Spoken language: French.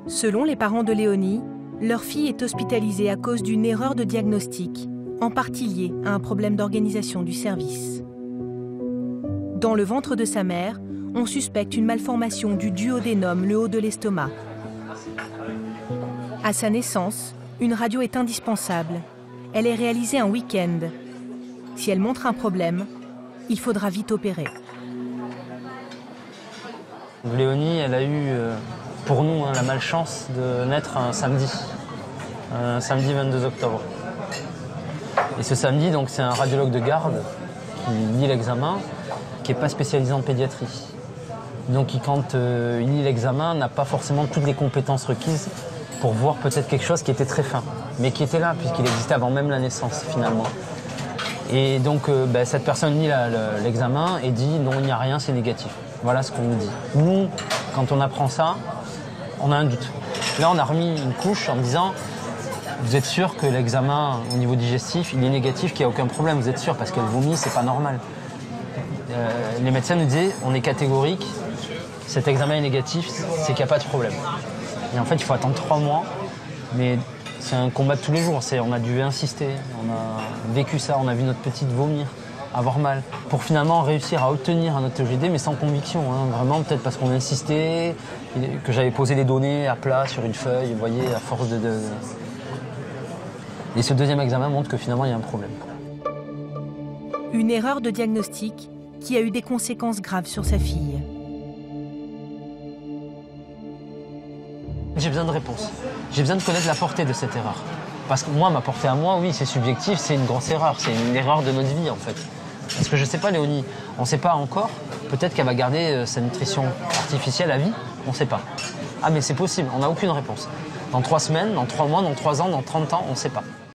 Selon les parents de Léonie, leur fille est hospitalisée à cause d'une erreur de diagnostic, en partie liée à un problème d'organisation du service. Dans le ventre de sa mère, on suspecte une malformation du duodénum, le haut de l'estomac. À sa naissance, une radio est indispensable. Elle est réalisée un week-end. Si elle montre un problème, il faudra vite opérer. Léonie, elle a eu, pour nous, la malchance de naître un samedi 22 octobre. Et ce samedi, donc, c'est un radiologue de garde qui lit l'examen, qui n'est pas spécialisé en pédiatrie. Donc, quand il lit l'examen, n'a pas forcément toutes les compétences requises pour voir peut-être quelque chose qui était très fin, mais qui était là, puisqu'il existait avant même la naissance, finalement. Et donc, cette personne lit l'examen et dit non, il n'y a rien, c'est négatif. Voilà ce qu'on nous dit. Nous, quand on apprend ça, on a un doute. Là, on a remis une couche en disant vous êtes sûr que l'examen au niveau digestif, il est négatif, qu'il n'y a aucun problème, vous êtes sûr, parce qu'elle vomit, c'est pas normal. Les médecins nous disaient on est catégorique, cet examen est négatif, c'est qu'il n'y a pas de problème. Et en fait, il faut attendre 3 mois, mais c'est un combat de tous les jours. On a dû insister, on a vécu ça, on a vu notre petite vomir, avoir mal, pour finalement réussir à obtenir un AutoGD, mais sans conviction. Vraiment, peut-être parce qu'on insistait, que j'avais posé les données à plat sur une feuille, vous voyez, à force de... Et ce deuxième examen montre que finalement, il y a un problème. Une erreur de diagnostic qui a eu des conséquences graves sur sa fille. J'ai besoin de réponses. J'ai besoin de connaître la portée de cette erreur. Parce que moi, ma portée à moi, oui, c'est subjectif, c'est une grosse erreur. C'est une erreur de notre vie, en fait. Parce que je ne sais pas, Léonie, on ne sait pas encore. Peut-être qu'elle va garder sa nutrition artificielle à vie, on ne sait pas. Ah, mais c'est possible, on n'a aucune réponse. Dans 3 semaines, dans 3 mois, dans 3 ans, dans 30 ans, on ne sait pas.